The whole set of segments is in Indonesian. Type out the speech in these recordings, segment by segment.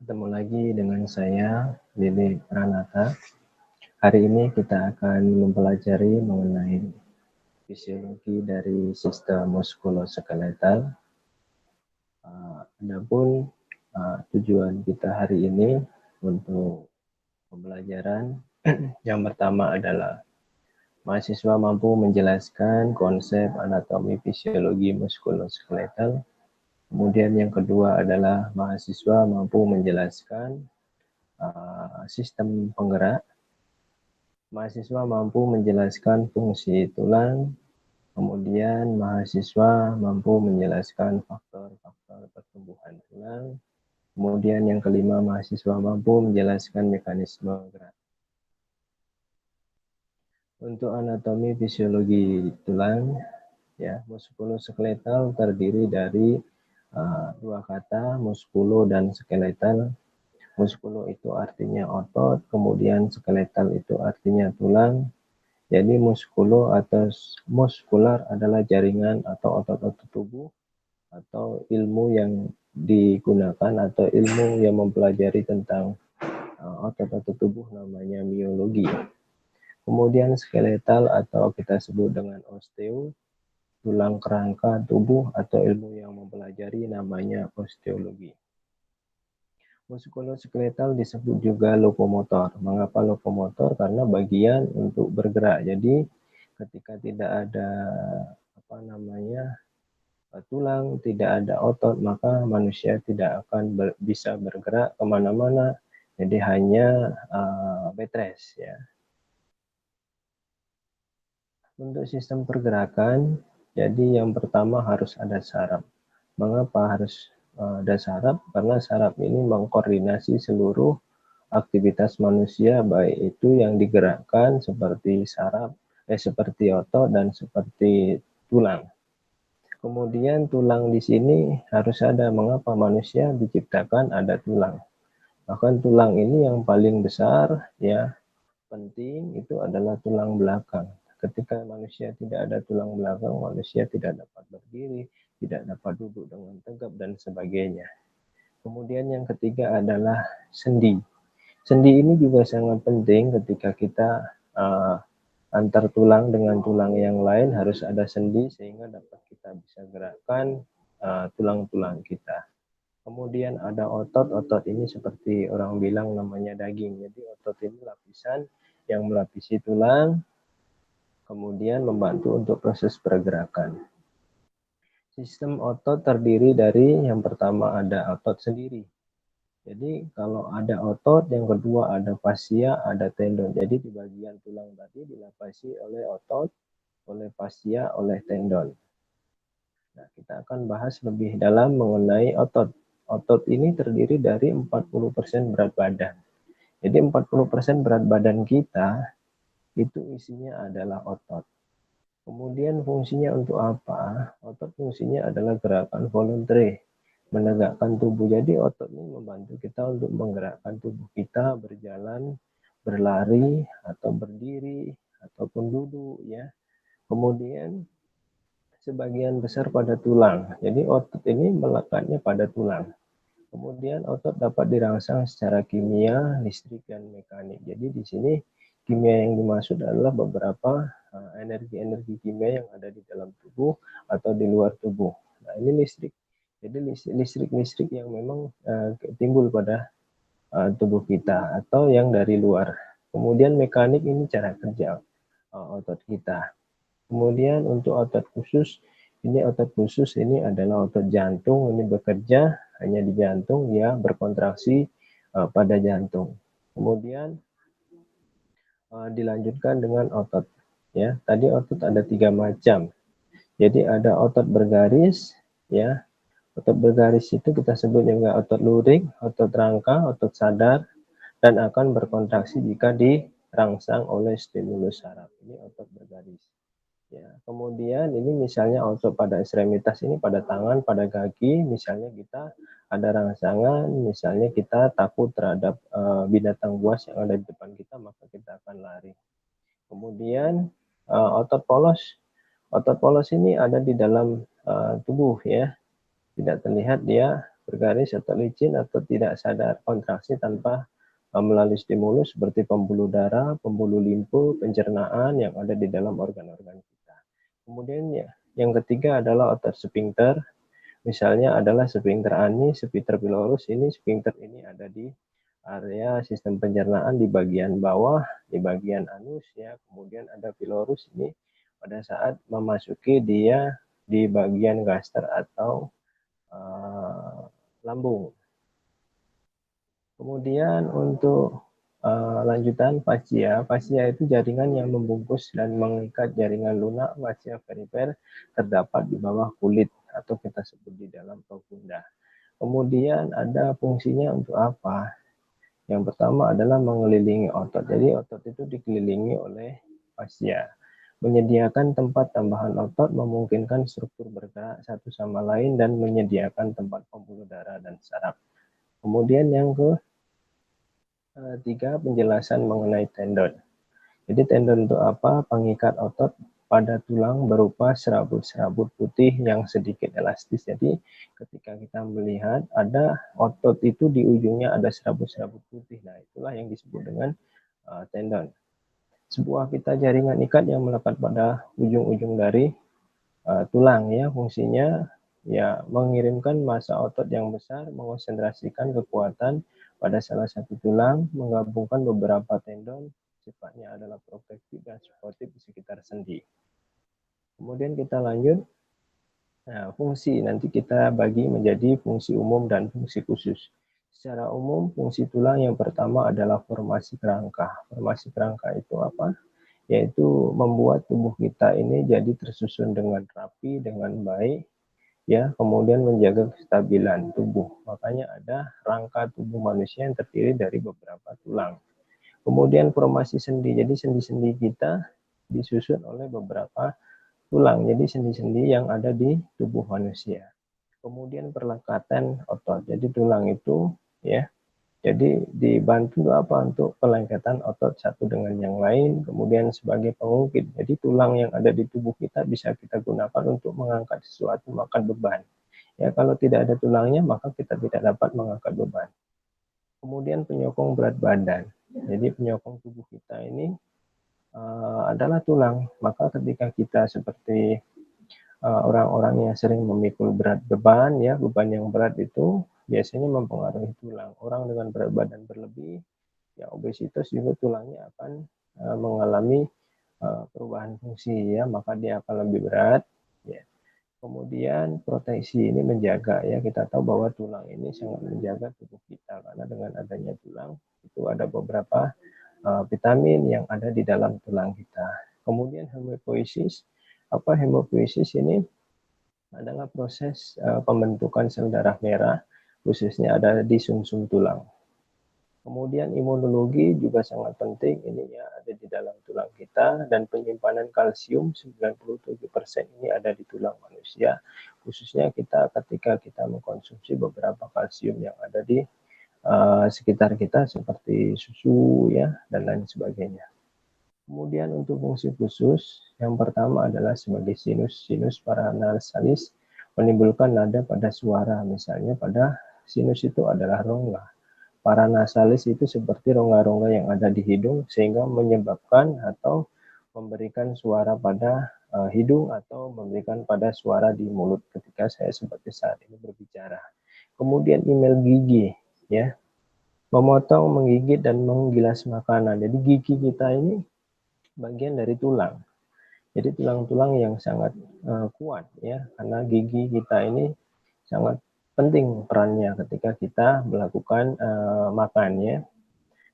Ketemu lagi dengan saya, Lili Pranata. Hari ini kita akan mempelajari mengenai fisiologi dari sistem muskuloskeletal. Adapun tujuan kita hari ini untuk pembelajaran yang pertama adalah mahasiswa mampu menjelaskan konsep anatomi fisiologi muskuloskeletal. Kemudian yang kedua adalah mahasiswa mampu menjelaskan sistem penggerak. Mahasiswa mampu menjelaskan fungsi tulang, kemudian mahasiswa mampu menjelaskan faktor-faktor pertumbuhan tulang, kemudian yang kelima mahasiswa mampu menjelaskan mekanisme gerak. Untuk anatomi fisiologi tulang, ya, muskuloskeletal terdiri dari dua kata, muskulo dan skeletal. Muskulo itu artinya otot, kemudian skeletal itu artinya tulang. Jadi muskulo atau muskular adalah jaringan atau otot-otot tubuh atau ilmu yang digunakan atau ilmu yang mempelajari tentang otot-otot tubuh namanya miologi. Kemudian skeletal atau kita sebut dengan osteo, tulang kerangka tubuh atau ilmu yang mempelajari namanya osteologi. Muskuloskeletal disebut juga lokomotor. Mengapa lokomotor? Karena bagian untuk bergerak. Jadi ketika tidak ada tulang, tidak ada otot, maka manusia tidak akan bisa bergerak kemana-mana. Jadi hanya bed rest, ya. Untuk sistem pergerakan, jadi yang pertama harus ada saraf. Mengapa harus ada saraf? Karena saraf ini mengkoordinasi seluruh aktivitas manusia, baik itu yang digerakkan seperti seperti otot dan seperti tulang. Kemudian tulang di sini harus ada. Mengapa manusia diciptakan ada tulang? Bahkan tulang ini yang paling besar, ya, penting itu adalah tulang belakang. Ketika manusia tidak ada tulang belakang, manusia tidak dapat berdiri, tidak dapat duduk dengan tegap, dan sebagainya. Kemudian yang ketiga adalah sendi. Sendi ini juga sangat penting ketika kita antar tulang dengan tulang yang lain harus ada sendi sehingga dapat kita bisa gerakkan tulang-tulang kita. Kemudian ada otot. Otot ini seperti orang bilang namanya daging. Jadi otot ini lapisan yang melapisi tulang, kemudian membantu untuk proses pergerakan. Sistem otot terdiri dari yang pertama ada otot sendiri. Jadi kalau ada otot, yang kedua ada fascia, ada tendon. Jadi di bagian tulang tadi dilapisi oleh otot, oleh fascia, oleh tendon. Nah, kita akan bahas lebih dalam mengenai otot. Otot ini terdiri dari 40% berat badan. Jadi 40% berat badan kita itu isinya adalah otot. Kemudian fungsinya untuk apa? Otot fungsinya adalah gerakan voluntary, menegakkan tubuh. Jadi otot ini membantu kita untuk menggerakkan tubuh kita berjalan, berlari, atau berdiri, ataupun duduk, ya. Kemudian sebagian besar pada tulang. Jadi otot ini melekatnya pada tulang. Kemudian otot dapat dirangsang secara kimia, listrik, dan mekanik. Jadi di sini kimia yang dimaksud adalah beberapa energi-energi kimia yang ada di dalam tubuh atau di luar tubuh. Nah, ini listrik. Jadi listrik-listrik yang memang timbul pada tubuh kita atau yang dari luar. Kemudian mekanik ini cara kerja otot kita. Kemudian untuk otot khusus ini adalah otot jantung. Ini bekerja hanya di jantung, ya, berkontraksi pada jantung. Kemudian dilanjutkan dengan otot, ya. Tadi otot ada 3 macam. Jadi ada otot bergaris, ya. Otot bergaris itu kita sebut juga otot lurik, otot rangka, otot sadar, dan akan berkontraksi jika dirangsang oleh stimulus saraf. Ini otot bergaris. Ya, kemudian ini misalnya otot pada ekstremitas ini pada tangan, pada kaki, misalnya kita ada rangsangan, misalnya kita takut terhadap binatang buas yang ada di depan kita, maka kita akan lari. Kemudian otot polos. Otot polos ini ada di dalam tubuh, ya. Tidak terlihat dia bergaris atau licin atau tidak sadar, kontraksi tanpa melalui stimulus seperti pembuluh darah, pembuluh limfu, pencernaan yang ada di dalam organ-organ kita. Kemudian ya, yang ketiga adalah otot sphincter. Misalnya adalah sphincter ani, sphincter pylorus. Ini sphincter ini ada di area sistem pencernaan di bagian bawah, di bagian anus ya. Kemudian ada pylorus ini pada saat memasuki dia di bagian gaster atau lambung. Kemudian untuk lanjutan fascia. Fascia itu jaringan yang membungkus dan mengikat jaringan lunak fascia perifer terdapat di bawah kulit atau kita sebut di dalam profunda. Kemudian ada fungsinya untuk apa? Yang pertama adalah mengelilingi otot. Jadi otot itu dikelilingi oleh fascia. Menyediakan tempat tambahan otot memungkinkan struktur bergerak satu sama lain dan menyediakan tempat pembuluh darah dan saraf. Kemudian yang ketiga, penjelasan mengenai tendon. Jadi tendon itu apa? Pengikat otot pada tulang berupa serabut-serabut putih yang sedikit elastis. Jadi ketika kita melihat ada otot itu di ujungnya ada serabut-serabut putih. Nah, itulah yang disebut dengan tendon. Sebuah pita jaringan ikat yang melekat pada ujung-ujung dari tulang ya, fungsinya ya mengirimkan massa otot yang besar, mengonsentrasikan kekuatan pada salah satu tulang, menggabungkan beberapa tendon, sifatnya adalah protektif dan suportif di sekitar sendi. Kemudian kita lanjut. Nah, fungsi nanti kita bagi menjadi fungsi umum dan fungsi khusus. Secara umum, fungsi tulang yang pertama adalah formasi kerangka. Formasi kerangka itu apa? Yaitu membuat tubuh kita ini jadi tersusun dengan rapi, dengan baik, ya, kemudian menjaga kestabilan tubuh. Makanya ada rangka tubuh manusia yang terdiri dari beberapa tulang. Kemudian formasi sendi. Jadi sendi-sendi kita disusun oleh beberapa tulang. Jadi sendi-sendi yang ada di tubuh manusia. Kemudian perlekatan otot. Jadi tulang itu ya, jadi dibantu apa untuk pelengkatan otot satu dengan yang lain, kemudian sebagai pengungkit. Jadi tulang yang ada di tubuh kita bisa kita gunakan untuk mengangkat sesuatu, makan beban. Ya, kalau tidak ada tulangnya maka kita tidak dapat mengangkat beban. Kemudian penyokong berat badan. Jadi penyokong tubuh kita ini adalah tulang. Maka ketika kita seperti orang-orang yang sering memikul berat beban, ya beban yang berat itu biasanya mempengaruhi tulang. Orang dengan berat badan berlebih, ya obesitas juga tulangnya akan mengalami perubahan fungsi, ya maka dia akan lebih berat. Ya. Kemudian proteksi ini menjaga, ya kita tahu bahwa tulang ini sangat menjaga tubuh kita karena dengan adanya tulang itu ada beberapa vitamin yang ada di dalam tulang kita. Kemudian hemopoiesis. Apa hemopoiesis ini? Adalah proses pembentukan sel darah merah, khususnya ada di sumsum tulang. Kemudian imunologi juga sangat penting, ini ya ada di dalam tulang kita, dan penyimpanan kalsium 97% ini ada di tulang manusia, khususnya kita ketika kita mengkonsumsi beberapa kalsium yang ada di sekitar kita seperti susu ya dan lain sebagainya. Kemudian untuk fungsi khusus, yang pertama adalah sebagai sinus paranasalis, menimbulkan nada pada suara. Misalnya pada sinus itu adalah rongga. Paranasalis itu seperti rongga-rongga yang ada di hidung sehingga menyebabkan atau memberikan suara pada hidung atau memberikan pada suara di mulut ketika saya seperti saat ini berbicara. Kemudian email gigi ya, memotong, menggigit dan menggilas makanan. Jadi gigi kita ini bagian dari tulang. Jadi tulang-tulang yang sangat kuat ya, karena gigi kita ini sangat penting perannya ketika kita melakukan makan ya.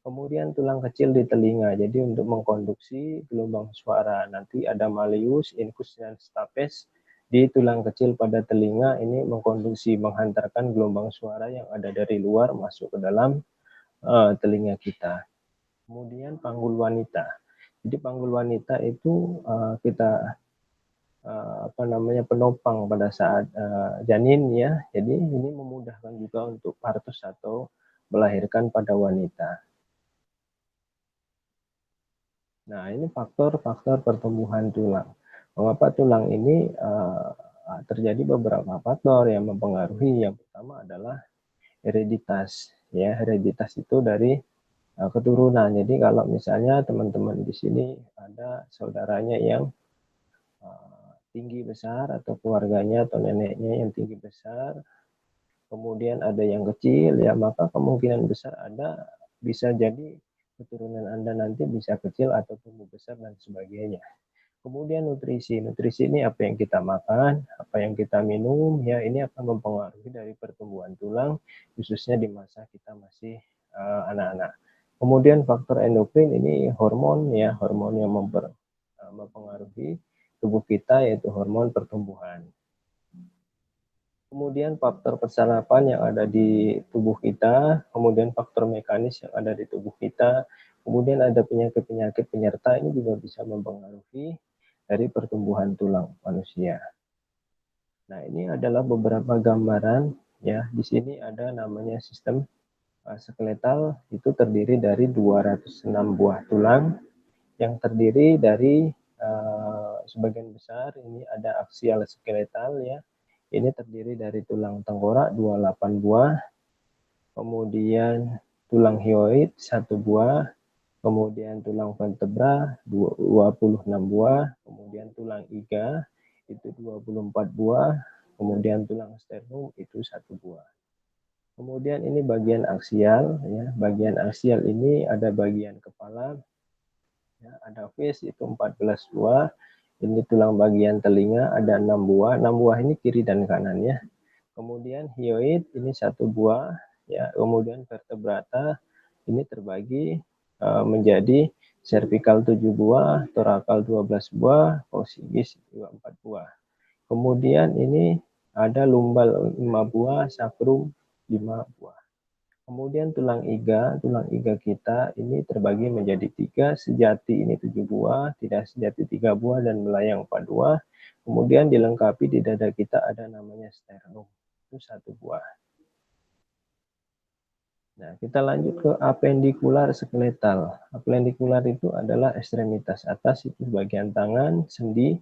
Kemudian tulang kecil di telinga, jadi untuk mengkonduksi gelombang suara. Nanti ada malleus, incus, dan stapes di tulang kecil pada telinga ini mengkonduksi, menghantarkan gelombang suara yang ada dari luar masuk ke dalam telinga kita. Kemudian panggul wanita. Jadi panggul wanita itu kita penopang pada saat janin ya. Jadi ini memudahkan juga untuk partus atau melahirkan pada wanita. Nah, ini faktor-faktor pertumbuhan tulang. Mengapa tulang ini terjadi beberapa faktor yang mempengaruhi. Yang pertama pertama adalah hereditas. Ya, hereditas itu dari keturunan. Jadi kalau misalnya teman-teman di sini ada saudaranya yang tinggi besar atau keluarganya atau neneknya yang tinggi besar, kemudian ada yang kecil, ya maka kemungkinan besar ada bisa jadi keturunan Anda nanti bisa kecil atau tumbuh besar dan sebagainya. Kemudian nutrisi. Nutrisi ini apa yang kita makan, apa yang kita minum, ya ini akan mempengaruhi dari pertumbuhan tulang, khususnya di masa kita masih anak-anak. Kemudian faktor endokrin ini hormon, ya hormon yang mempengaruhi tubuh kita, yaitu hormon pertumbuhan. Kemudian faktor persarapan yang ada di tubuh kita, kemudian faktor mekanis yang ada di tubuh kita, kemudian ada penyakit-penyakit penyerta, ini juga bisa mempengaruhi dari pertumbuhan tulang manusia. Nah, ini adalah beberapa gambaran, ya. Di sini ada namanya sistem skeletal, itu terdiri dari 206 buah tulang yang terdiri dari sebagian besar ini ada aksial skeletal, ya. Ini terdiri dari tulang tengkorak 28 buah, kemudian tulang hyoid 1 buah, kemudian tulang vertebra 26 buah, kemudian tulang iga itu 24 buah, kemudian tulang sternum itu 1 buah. Kemudian ini bagian aksial, ya. Bagian aksial ini ada bagian kepala, ya, ada face itu 14 buah. Ini tulang bagian telinga ada 6 buah. 6 buah ini kiri dan kanan, ya. Kemudian hyoid ini 1 buah, ya. Kemudian vertebrata ini terbagi menjadi cervical 7 buah, thoracal 12 buah, coccygeus juga 4 buah. Kemudian ini ada lumbal 5 buah, sacrum 5 buah. Kemudian tulang iga kita ini terbagi menjadi 3, sejati ini 7 buah, tidak sejati 3 buah, dan melayang 4 buah. Kemudian dilengkapi di dada kita ada namanya sternum, itu 1 buah. Nah, kita lanjut ke apendikular skeletal. Apendikular itu adalah ekstremitas atas, itu bagian tangan, sendi,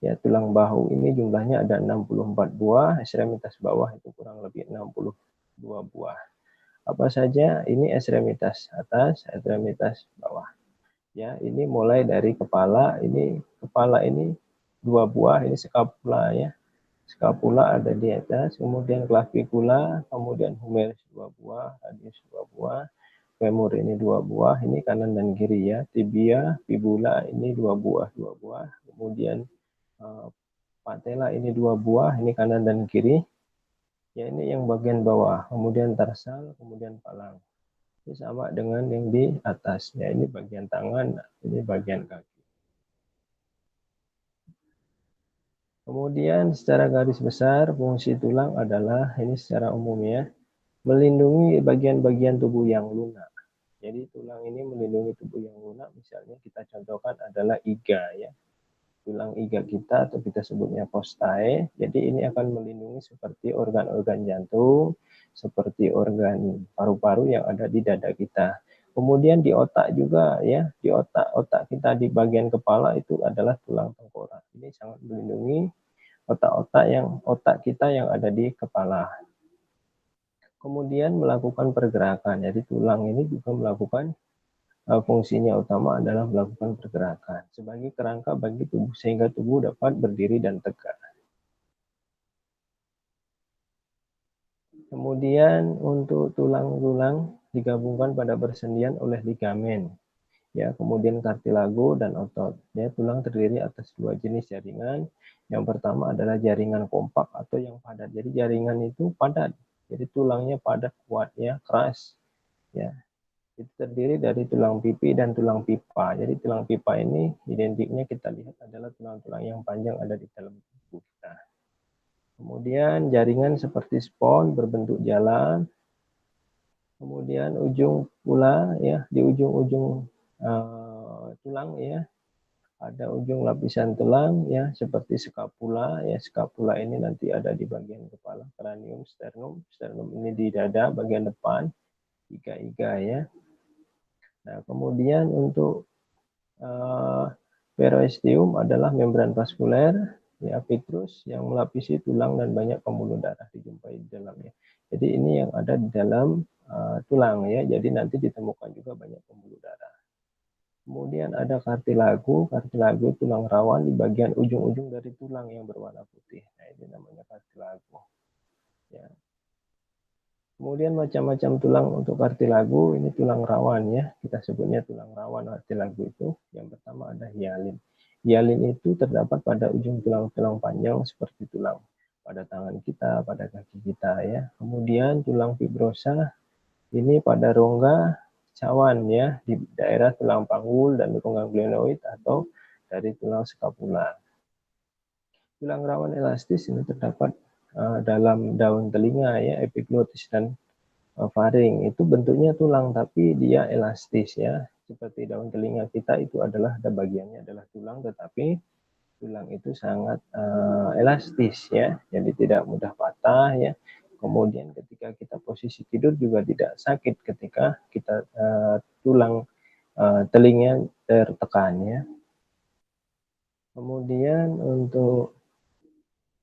ya tulang bahu ini jumlahnya ada 64 buah, ekstremitas bawah itu kurang lebih 62 buah. Apa saja? Ini ekstremitas atas, ekstremitas bawah. Ya, ini mulai dari kepala ini 2 buah, ini skapula, ya. Skapula ada di atas, kemudian clavikula, kemudian humerus 2 buah, radius 2 buah, femur ini 2 buah, ini kanan dan kiri, ya. Tibia, fibula ini 2 buah, kemudian patella ini 2 buah, ini kanan dan kiri. Ya, ini yang bagian bawah, kemudian tarsal, kemudian palang. Ini sama dengan yang di atas, ya. Ini bagian tangan, ini bagian kaki. Kemudian secara garis besar fungsi tulang adalah ini secara umum, ya, melindungi bagian-bagian tubuh yang lunak. Jadi tulang ini melindungi tubuh yang lunak, misalnya kita contohkan adalah iga, ya. Tulang iga kita atau kita sebutnya costae. Jadi ini akan melindungi seperti organ-organ jantung, seperti organ paru-paru yang ada di dada kita. Kemudian di otak juga, ya, di otak kita di bagian kepala itu adalah tulang tengkorak. Ini sangat melindungi otak kita yang ada di kepala. Kemudian melakukan pergerakan. Jadi tulang ini juga melakukan fungsinya utama adalah melakukan pergerakan sebagai kerangka bagi tubuh sehingga tubuh dapat berdiri dan tegak. Kemudian untuk tulang-tulang digabungkan pada persendian oleh ligamen, ya, kemudian kartilago dan otot. Ya, tulang terdiri atas 2 jenis jaringan. Yang pertama adalah jaringan kompak atau yang padat. Jadi jaringan itu padat. Jadi tulangnya padat, kuat, ya, keras. Ya. Itu terdiri dari tulang pipi dan tulang pipa. Jadi tulang pipa ini identiknya kita lihat adalah tulang-tulang yang panjang ada di dalam tubuh kita. Kemudian jaringan seperti spons berbentuk jalan. Kemudian ujung pula, ya, di ujung-ujung tulang, ya, ada ujung lapisan tulang, ya, seperti skapula, ya. Skapula ini nanti ada di bagian kepala, kranium, sternum. Sternum ini di dada bagian depan, iga-iga, ya. Nah, kemudian untuk periosteum adalah membran vaskuler, ya petrus yang melapisi tulang dan banyak pembuluh darah dijumpai di dalamnya. Jadi ini yang ada di dalam tulang ya. Jadi nanti ditemukan juga banyak pembuluh darah. Kemudian ada kartilago. Kartilago tulang rawan di bagian ujung-ujung dari tulang yang berwarna putih. Nah, ini namanya kartilago. Ya. Kemudian macam-macam tulang untuk kartilago, ini tulang rawan ya. Kita sebutnya tulang rawan kartilago itu. Yang pertama ada hialin. Hialin itu terdapat pada ujung tulang-tulang panjang seperti tulang pada tangan kita, pada kaki kita ya. Kemudian tulang fibrosa ini pada rongga cawan ya, di daerah tulang panggul dan rongga glenoid atau dari tulang skapula. Tulang rawan elastis ini terdapat dalam daun telinga ya, epiglotis dan faring. Itu bentuknya tulang tapi dia elastis ya. Seperti daun telinga kita itu adalah ada bagiannya adalah tulang, tetapi tulang itu sangat elastis ya, jadi tidak mudah patah ya. Kemudian ketika kita posisi tidur juga tidak sakit ketika kita tulang telinga tertekan ya. Kemudian untuk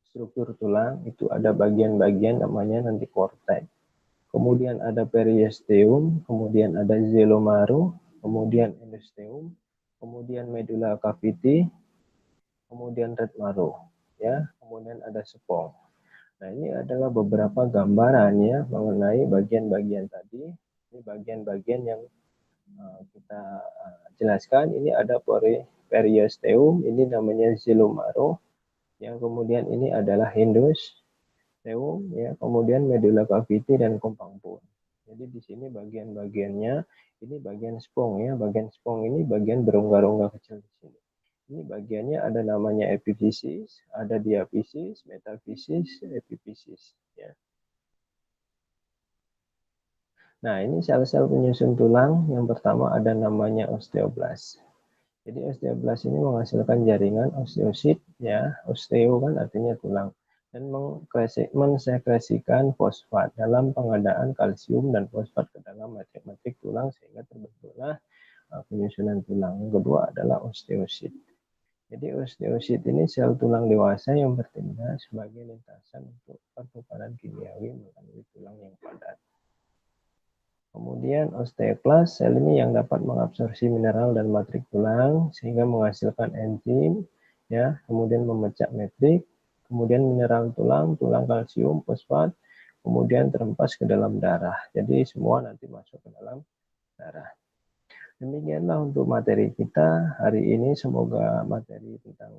struktur tulang itu ada bagian-bagian namanya nanti korteks. Kemudian ada periosteum, kemudian ada xelomaru, kemudian endosteum, kemudian medulla cavity, kemudian red marrow ya, kemudian ada spong. Nah, ini adalah beberapa gambaran ya mengenai bagian-bagian tadi. Ini bagian-bagian yang kita jelaskan. Ini ada periosteum, ini namanya xilomaro. Yang kemudian ini adalah endosteum, ya, kemudian medulla cavity dan kompang bone. Jadi di sini bagian-bagiannya, ini bagian spong ya. Bagian spong ini bagian berongga-rongga kecil di sini. Ini bagiannya ada namanya epifisis, ada diafisis, metafisis, epifisis. Ya. Nah, ini sel-sel penyusun tulang. Yang pertama ada namanya osteoblast. Jadi osteoblast ini menghasilkan jaringan osteosit, ya. Osteo kan artinya tulang. Dan mensekresikan fosfat dalam pengadaan kalsium dan fosfat ke dalam matrik-matrik tulang sehingga terbentuklah penyusunan tulang. Yang kedua adalah osteosit. Jadi osteosit ini sel tulang dewasa yang bertindak sebagai lintasan untuk pertukaran kimiawi melalui tulang yang padat. Kemudian osteoklast, sel ini yang dapat mengabsorpsi mineral dan matrik tulang sehingga menghasilkan enzim, ya, kemudian memecah matrik, kemudian mineral tulang, tulang kalsium, fosfat, kemudian terhempas ke dalam darah. Jadi semua nanti masuk ke dalam darah. Demikianlah untuk materi kita hari ini. Semoga materi tentang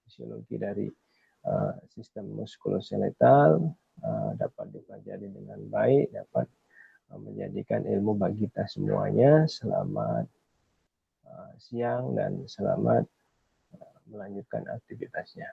fisiologi dari sistem muskuloskeletal dapat dipelajari dengan baik, dapat menjadikan ilmu bagi kita semuanya. Selamat siang dan selamat melanjutkan aktivitasnya.